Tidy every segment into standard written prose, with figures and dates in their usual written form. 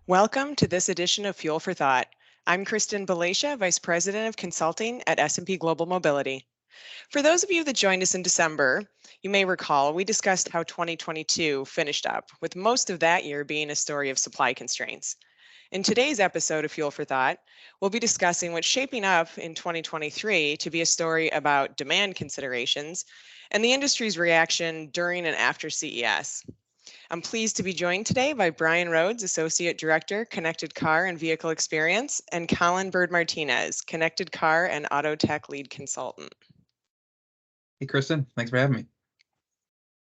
Welcome to this edition of Fuel for Thought. I'm Kristen Balasia, Vice President of Consulting at S&P Global Mobility. For those of you that joined us in December, you may recall we discussed how 2022 finished up, with most of that year being a story of supply constraints. In today's episode of Fuel for Thought, we'll be discussing what's shaping up in 2023 to be a story about demand considerations and the industry's reaction during and after CES. I'm pleased to be joined today by Brian Rhodes, Associate Director, Connected Car and Vehicle Experience, and Colin Bird-Martinez, Connected Car and Auto Tech Lead Consultant. Hey, Kristen, thanks for having me.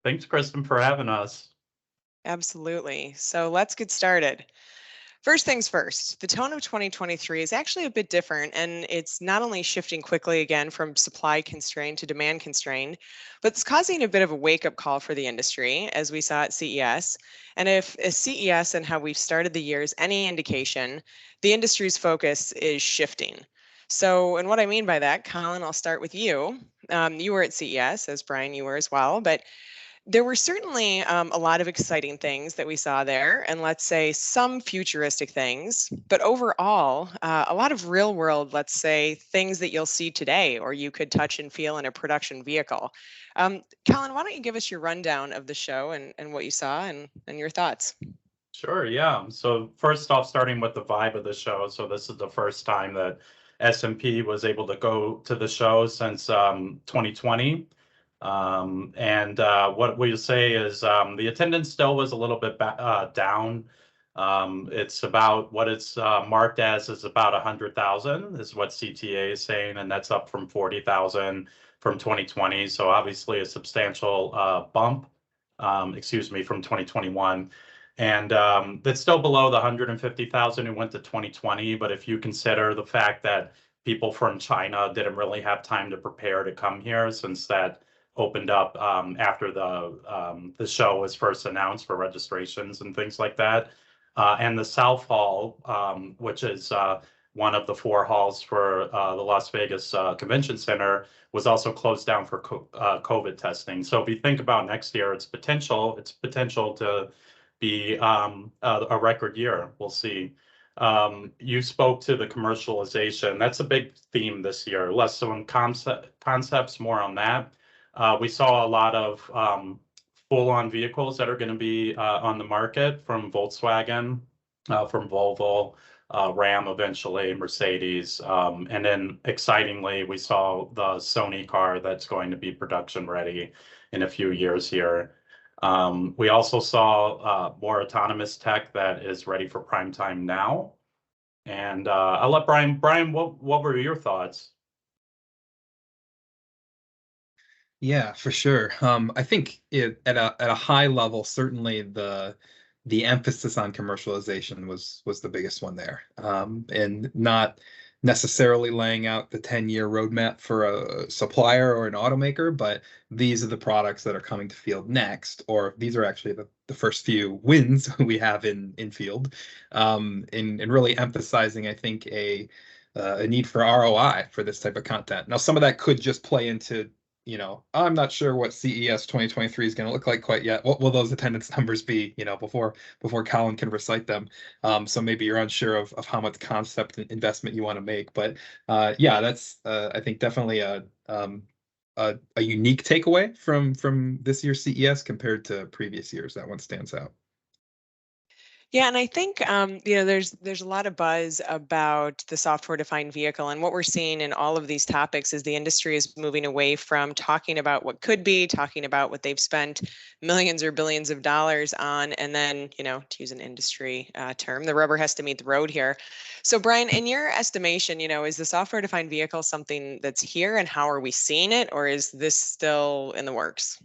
Thanks, Kristen, for having us. Absolutely. So let's get started. First things first, the tone of 2023 is actually a bit different, and it's not only shifting quickly again from supply constrained to demand constrained, but it's causing a bit of a wake-up call for the industry, as we saw at CES. And if CES and how we've started the year is any indication, the industry's focus is shifting. So, and what I mean by that, Colin, I'll start with you. You were at CES, as Brian, you were as well, but there were certainly a lot of exciting things that we saw there, and let's say some futuristic things, but overall, a lot of real world, let's say, things that you'll see today or you could touch and feel in a production vehicle. Colin, why don't you give us your rundown of the show and what you saw and your thoughts? Sure, yeah. So first off, starting with the vibe of the show. So this is the first time that S&P was able to go to the show since 2020. What we say is the attendance still was a little bit down. It's about what it's marked as is about 100,000 is what CTA is saying, and that's up from 40,000 from 2020. So obviously a substantial bump, from 2021. And that's still below the 150,000 who went to 2020. But if you consider the fact that people from China didn't really have time to prepare to come here, since that opened up after the show was first announced for registrations and things like that. And the South Hall, which is one of the four halls for the Las Vegas Convention Center, was also closed down for COVID testing. So if you think about next year, it's potential to be a record year. We'll see. You spoke to the commercialization. That's a big theme this year. Less so on concepts, more on that. We saw a lot of full-on vehicles that are going to be on the market from Volkswagen, from Volvo, Ram eventually, Mercedes. And then excitingly, we saw the Sony car that's going to be production ready in a few years here. We also saw more autonomous tech that is ready for prime time now. And I'll let Brian. Brian, what were your thoughts? Yeah, for sure. I think at a high level, certainly the emphasis on commercialization was the biggest one there, and not necessarily laying out the 10-year roadmap for a supplier or an automaker, but these are the products that are coming to field next, or these are actually the first few wins we have in field, and really emphasizing, I think, a need for ROI for this type of content. Now, some of that could just play into, I'm not sure what CES 2023 is going to look like quite yet. What will those attendance numbers be, before Colin can recite them? So maybe you're unsure of how much concept investment you want to make. But yeah, that's I think definitely a unique takeaway from this year's CES compared to previous years. That one stands out. Yeah, and I think there's a lot of buzz about the software-defined vehicle, and what we're seeing in all of these topics is the industry is moving away from talking about what could be, talking about what they've spent millions or billions of dollars on, and then, to use an industry term, the rubber has to meet the road here. So, Brian, in your estimation, is the software-defined vehicle something that's here, and how are we seeing it, or is this still in the works?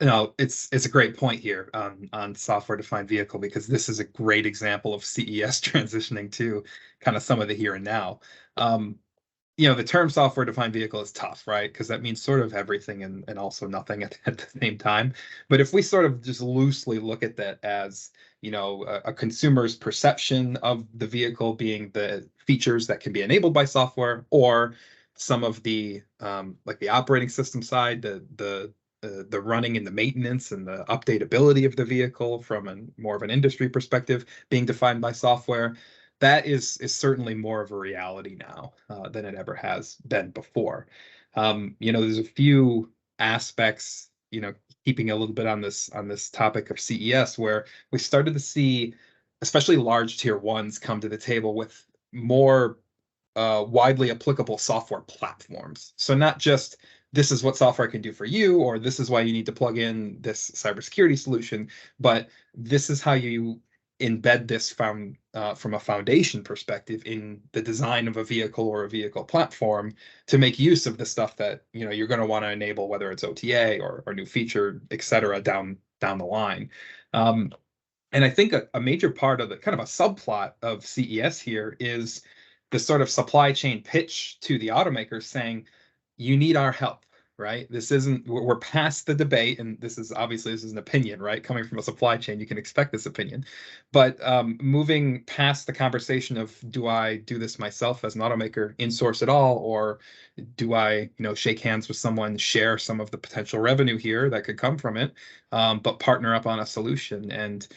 No, it's a great point here on software-defined vehicle, because this is a great example of CES transitioning to kind of some of the here and now. The term software-defined vehicle is tough, right? Because that means sort of everything and also nothing at the same time. But if we sort of just loosely look at that as, a consumer's perception of the vehicle being the features that can be enabled by software, or some of the like the operating system side, the the running and the maintenance and the updatability of the vehicle from more of an industry perspective being defined by software, that is certainly more of a reality now than it ever has been before. There's a few aspects, keeping a little bit on this topic of CES, where we started to see, especially large tier ones, come to the table with more widely applicable software platforms. So not just this is what software can do for you, or this is why you need to plug in this cybersecurity solution, but this is how you embed this from a foundation perspective in the design of a vehicle or a vehicle platform to make use of the stuff that you're going to want to enable, whether it's OTA or new feature, et cetera, down the line. And I think a major part of the kind of a subplot of CES here is the sort of supply chain pitch to the automakers saying, you need our help, right? We're past the debate, and this is an opinion, right? Coming from a supply chain, you can expect this opinion. But moving past the conversation of, do I do this myself as an automaker, in-source it all, or do I, shake hands with someone, share some of the potential revenue here that could come from it, but partner up on a solution? And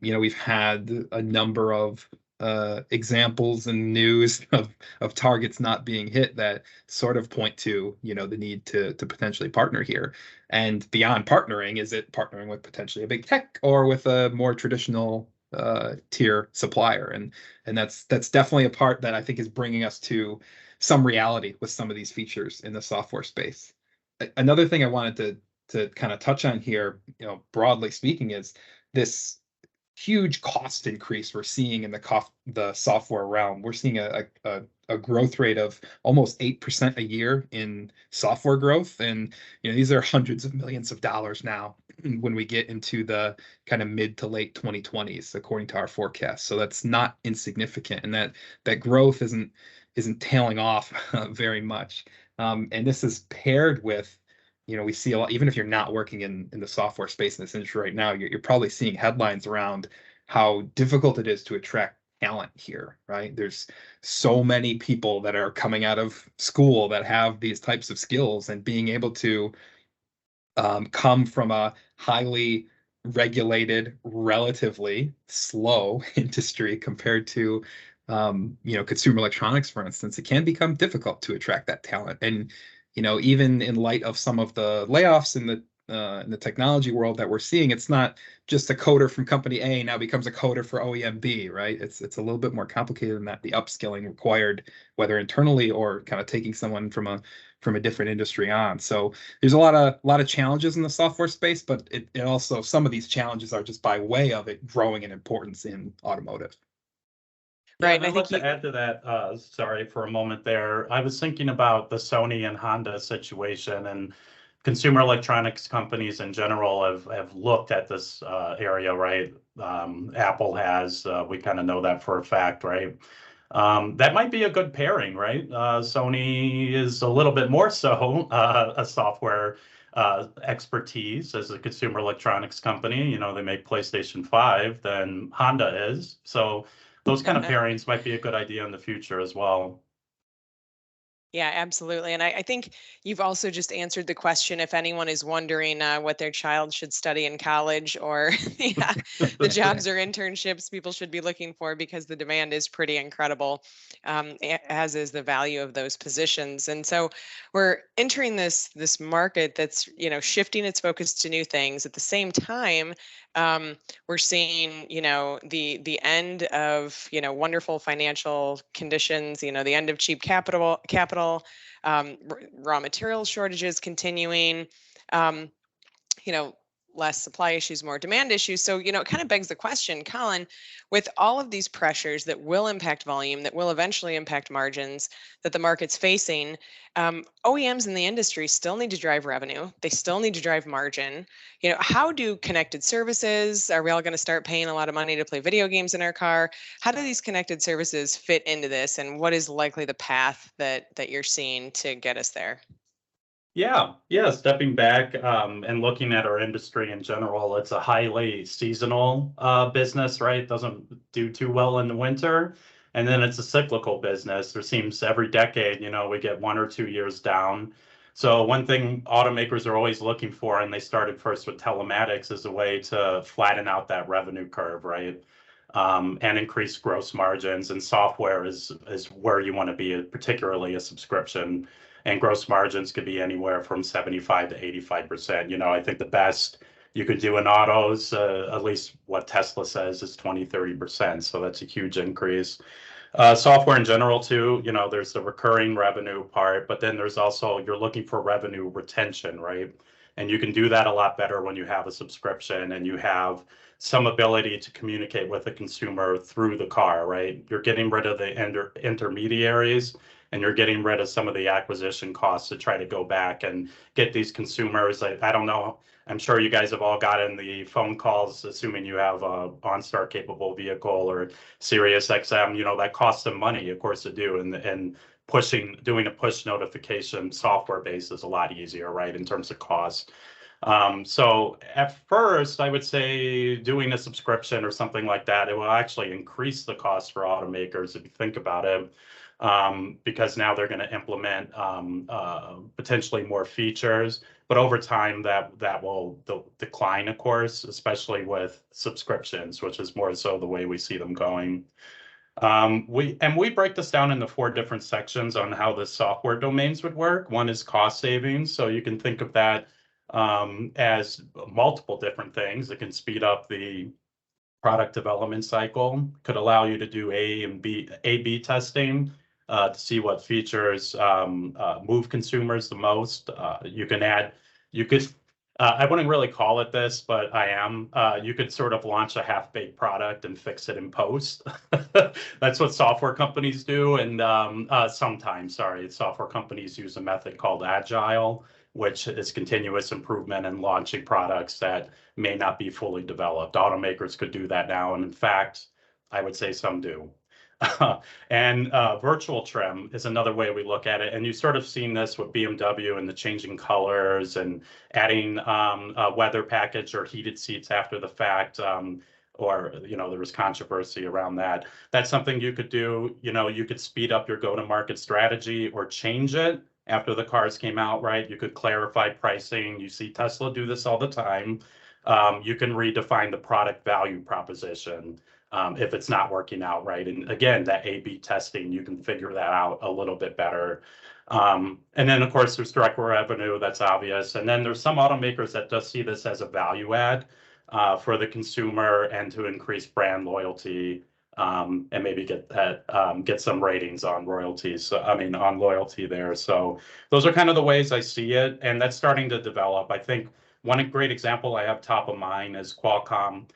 we've had a number of examples and news of targets not being hit that sort of point to the need to potentially partner here. And beyond partnering, is it partnering with potentially a big tech or with a more traditional tier supplier? And that's definitely a part that I think is bringing us to some reality with some of these features in the software space. Another thing I wanted to kind of touch on here, broadly speaking, is this huge cost increase we're seeing in the software realm. We're seeing a growth rate of almost 8% a year in software growth, and these are hundreds of millions of dollars now when we get into the kind of mid to late 2020s, according to our forecast. So that's not insignificant, and that growth isn't tailing off very much. And this is paired with, we see a lot, even if you're not working in the software space in this industry right now, you're probably seeing headlines around how difficult it is to attract talent here, right? There's so many people that are coming out of school that have these types of skills, and being able to come from a highly regulated, relatively slow industry compared to consumer electronics, for instance, it can become difficult to attract that talent. And even in light of some of the layoffs in the technology world that we're seeing, it's not just a coder from company A now becomes a coder for OEM B, right? It's a little bit more complicated than that. The upskilling required, whether internally or kind of taking someone from a different industry on. So there's a lot of challenges in the software space, but it also, some of these challenges are just by way of it growing in importance in automotive. Right. Yeah, I'd like to add to that, sorry for a moment there. I was thinking about the Sony and Honda situation, and consumer electronics companies in general have looked at this area, right? Apple has, we kind of know that for a fact, right? That might be a good pairing, right? Sony is a little bit more so a software expertise as a consumer electronics company. They make PlayStation 5 than Honda is. So those kind of pairings might be a good idea in the future as well. Yeah, absolutely. And I think you've also just answered the question if anyone is wondering what their child should study in college, or the jobs or internships people should be looking for, because the demand is pretty incredible, as is the value of those positions. And so we're entering this market that's, shifting its focus to new things. At the same time, we're seeing, the end of, wonderful financial conditions, the end of cheap capital, raw material shortages continuing, less supply issues, more demand issues. So, it kind of begs the question, Colin, with all of these pressures that will impact volume, that will eventually impact margins that the market's facing, OEMs in the industry still need to drive revenue. They still need to drive margin. How do connected services, are we all going to start paying a lot of money to play video games in our car? How do these connected services fit into this? And what is likely the path that you're seeing to get us there? Yeah. Stepping back and looking at our industry in general, it's a highly seasonal business, right? Doesn't do too well in the winter. And then it's a cyclical business. There seems every decade, we get 1 or 2 years down. So one thing automakers are always looking for, and they started first with telematics, is a way to flatten out that revenue curve, right? And increase gross margins. And software is where you want to be, particularly a subscription. And gross margins could be anywhere from 75 to 85%. You know, I think the best you could do in autos, at least what Tesla says, is 20, 30%. So that's a huge increase. Software in general too, you know, there's the recurring revenue part, but then there's also, you're looking for revenue retention, right? And you can do that a lot better when you have a subscription and you have some ability to communicate with the consumer through the car, right? You're getting rid of the intermediaries, and you're getting rid of some of the acquisition costs to try to go back and get these consumers. I don't know, I'm sure you guys have all gotten the phone calls, assuming you have a OnStar capable vehicle or Sirius XM, you know, that costs them money, of course, to do. And doing a push notification software base is a lot easier, right, in terms of cost. So at first, I would say doing a subscription or something like that, it will actually increase the cost for automakers if you think about it, because now they're going to implement potentially more features. But over time, that will decline, of course, especially with subscriptions, which is more so the way we see them going. We break this down into 4 different sections on how the software domains would work. One is cost savings, so you can think of that as multiple different things. It can speed up the product development cycle, could allow you to do A/B testing to see what features move consumers the most. I wouldn't really call it this, but I am. You could sort of launch a half-baked product and fix it in post. That's what software companies do. And sometimes, software companies use a method called Agile, which is continuous improvement and launching products that may not be fully developed. Automakers could do that now. And in fact, I would say some do. And virtual trim is another way we look at it. And you've sort of seen this with BMW and the changing colors and adding a weather package or heated seats after the fact. Or, you know, there was controversy around that. That's something you could do. You know, you could speed up your go-to-market strategy or change it after the cars came out, right? You could clarify pricing. You see Tesla do this all the time. You can redefine the product value proposition if it's not working out right. And again, that A/B testing, you can figure that out a little bit better. And then, of course, there's direct revenue. That's obvious. And then there's some automakers that just see this as a value add for the consumer and to increase brand loyalty. And maybe get some ratings on royalties. So, I mean, on loyalty there. So those are kind of the ways I see it, and that's starting to develop. I think one great example I have top of mind is Qualcomm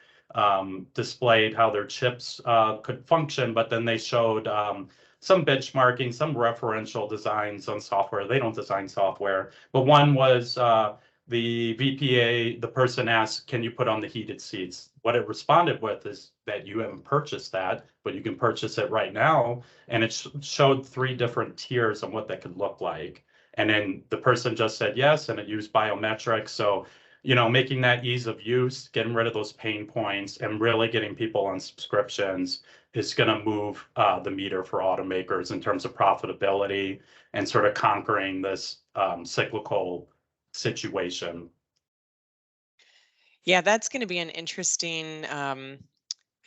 displayed how their chips could function, but then they showed some benchmarking, some referential designs on software. They don't design software, but one was the VPA, the person asked, can you put on the heated seats? What it responded with is that you haven't purchased that, but you can purchase it right now. And it showed 3 different tiers on what that could look like. And then the person just said yes, and it used biometrics. So, you know, making that ease of use, getting rid of those pain points, and really getting people on subscriptions is going to move the meter for automakers in terms of profitability and sort of conquering this cyclical situation. Yeah, that's going to be an interesting, I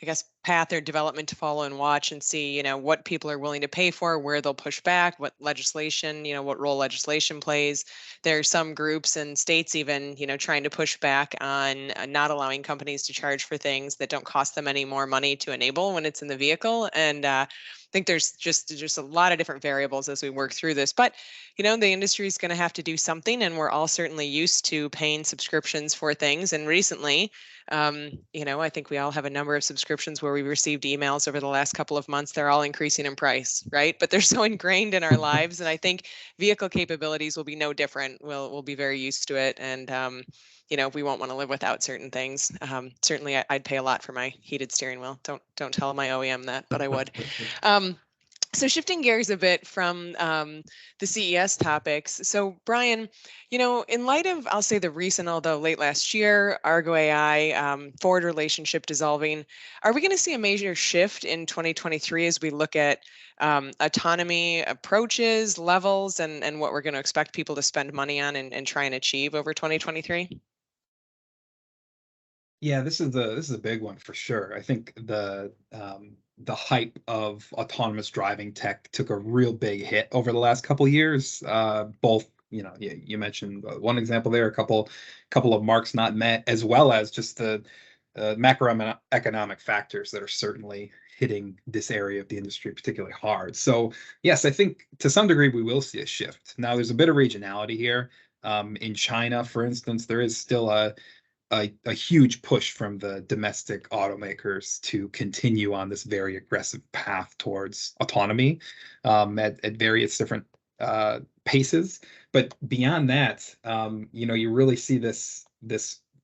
guess, path or development to follow and watch and see, you know, what people are willing to pay for, where they'll push back, what legislation, you know, what role legislation plays. There are some groups and states even, you know, trying to push back on not allowing companies to charge for things that don't cost them any more money to enable when it's in the vehicle. And I think there's just a lot of different variables as we work through this. But, you know, the industry is going to have to do something, and we're all certainly used to paying subscriptions for things. And recently, you know, I think we all have a number of subscriptions where we received emails over the last couple of months. They're all increasing in price, right? But they're so ingrained in our lives. And I think vehicle capabilities will be no different. We'll be very used to it. And, you know, we won't want to live without certain things. Certainly, I'd pay a lot for my heated steering wheel. Don't tell my OEM that, but I would. So shifting gears a bit from the CES topics. So Brian, in light of, I'll say the recent, although late last year, Argo AI, Ford relationship dissolving, are we going to see a major shift in 2023 as we look at autonomy approaches, levels, and what we're going to expect people to spend money on and try and achieve over 2023? Yeah, this is a big one for sure. I think the hype of autonomous driving tech took a real big hit over the last couple of years. Both, you mentioned one example there, a couple of marks not met, as well as just the macroeconomic factors that are certainly hitting this area of the industry particularly hard. So yes, I think to some degree we will see a shift. Now there's a bit of regionality here. In China, for instance, there is still a huge push from the domestic automakers to continue on this very aggressive path towards autonomy at various different paces. But beyond that, you really see this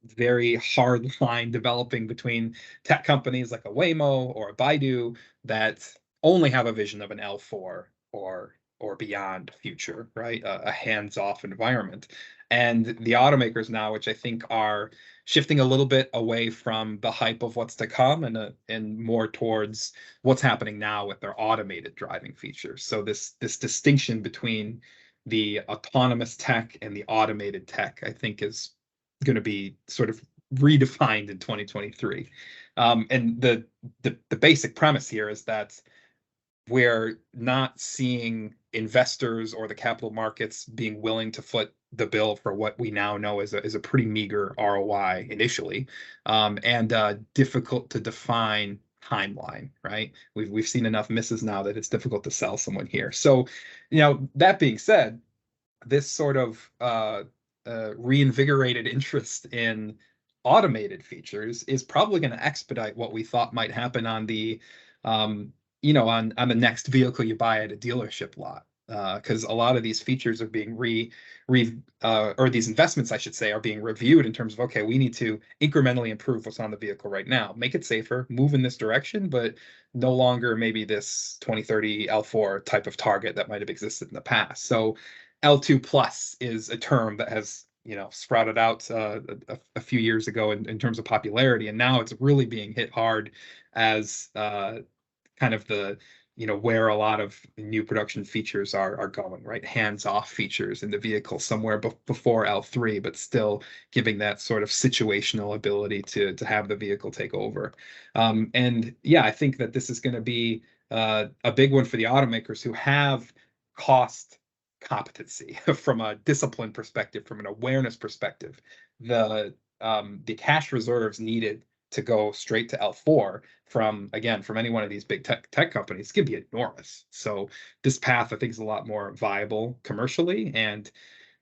very hard line developing between tech companies like a Waymo or a Baidu that only have a vision of an L4 or beyond future, right? A hands-off environment. And the automakers now, which I think are shifting a little bit away from the hype of what's to come and more towards what's happening now with their automated driving features. So this distinction between the autonomous tech and the automated tech, I think, is going to be sort of redefined in 2023. And the basic premise here is that we're not seeing investors or the capital markets being willing to foot the bill for what we now know is a pretty meager ROI initially, and difficult to define timeline, right? We've seen enough misses now that it's difficult to sell someone here. So, that being said, this sort of reinvigorated interest in automated features is probably going to expedite what we thought might happen on the on the next vehicle you buy at a dealership lot, because a lot of these features are being or these investments, I should say, are being reviewed in terms of, okay, we need to incrementally improve what's on the vehicle right now, make it safer, move in this direction, but no longer maybe this 2030 L4 type of target that might have existed in the past. So L2 plus is a term that has sprouted out a few years ago in terms of popularity, and now it's really being hit hard as kind of the where a lot of new production features are going, right? Hands-off features in the vehicle somewhere before L3, but still giving that sort of situational ability to have the vehicle take over. And yeah, I think that this is going to be a big one for the automakers who have cost competency from a discipline perspective, from an awareness perspective. The cash reserves needed to go straight to L4 from any one of these big tech companies can be enormous. So this path, I think, is a lot more viable commercially and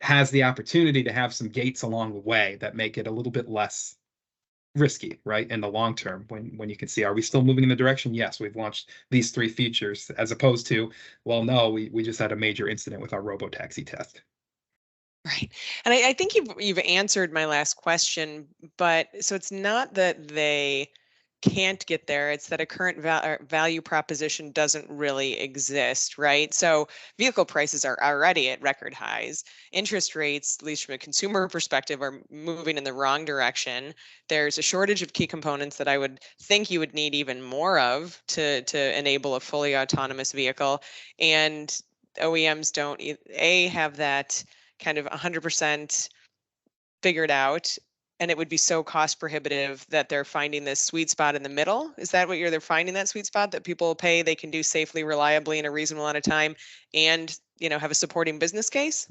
has the opportunity to have some gates along the way that make it a little bit less risky, right, in the long term, when you can see, are we still moving in the direction? Yes, we've launched these 3 features, as opposed to, well, no, we just had a major incident with our robotaxi test. Right. And I think you've answered my last question, but so it's not that they can't get there, it's that a current value proposition doesn't really exist, right? So vehicle prices are already at record highs. Interest rates, at least from a consumer perspective, are moving in the wrong direction. There's a shortage of key components that I would think you would need even more of to enable a fully autonomous vehicle. And OEMs don't have that kind of 100% figured out, and it would be so cost prohibitive that they're finding this sweet spot in the middle. Is that what they're finding, that sweet spot that people pay, they can do safely, reliably in a reasonable amount of time, and have a supporting business case?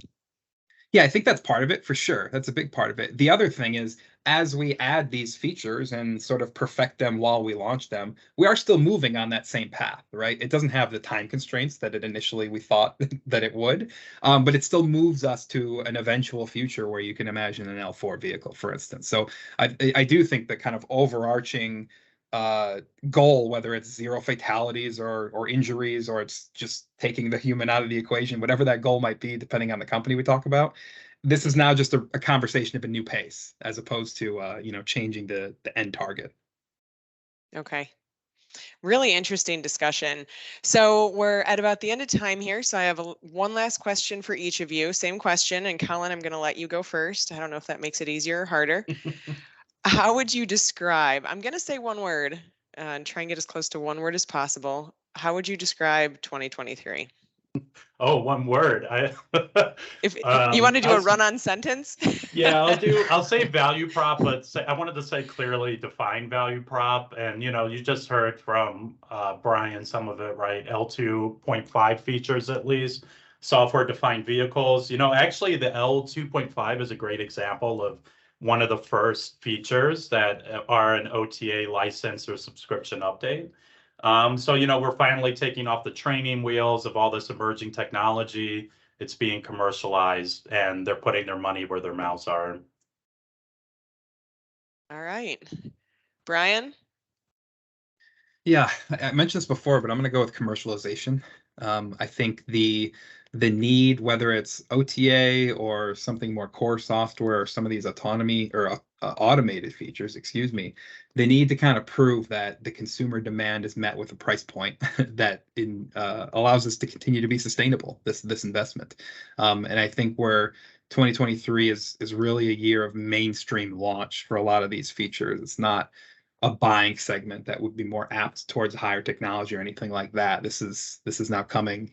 Yeah, I think that's part of it for sure. That's a big part of it. The other thing is, as we add these features and sort of perfect them while we launch them, we are still moving on that same path, right? It doesn't have the time constraints that it initially we thought that it would, but it still moves us to an eventual future where you can imagine an L4 vehicle, for instance. So I do think the kind of overarching goal, whether it's 0 fatalities or injuries, or it's just taking the human out of the equation, whatever that goal might be, depending on the company we talk about, this is now just a conversation of a new pace, as opposed to changing the end target. Okay. Really interesting discussion. So we're at about the end of time here. So I have one last question for each of you. Same question. And Colin, I'm going to let you go first. I don't know if that makes it easier or harder. How would you describe, I'm going to say one word and try and get as close to one word as possible. How would you describe 2023? Oh, one word. If you want to do a run-on sentence? Yeah, I'll say value prop, but I wanted to say clearly defined value prop. And, you just heard from Brian some of it, right? L2.5 features at least, software defined vehicles. Actually the L2.5 is a great example of one of the first features that are an OTA license or subscription update. So, we're finally taking off the training wheels of all this emerging technology. It's being commercialized and they're putting their money where their mouths are. All right. Brian? Yeah, I mentioned this before, but I'm going to go with commercialization. I think the need, whether it's OTA or something more core software or some of these autonomy or automated features, excuse me, the need to kind of prove that the consumer demand is met with a price point that allows us to continue to be sustainable, this investment. And I think where 2023 is really a year of mainstream launch for a lot of these features. It's not a buying segment that would be more apt towards higher technology or anything like that. This is now coming,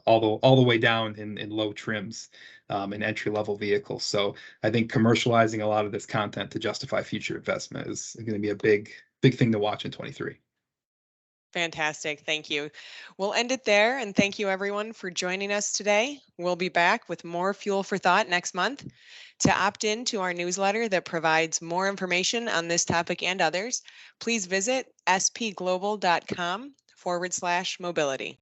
all the way down in low trims, in entry level vehicles. So I think commercializing a lot of this content to justify future investment is going to be a big thing to watch in 23. Fantastic. Thank you. We'll end it there. And thank you everyone for joining us today. We'll be back with more Fuel for Thought next month. To opt in to our newsletter that provides more information on this topic and others, please visit spglobal.com/mobility.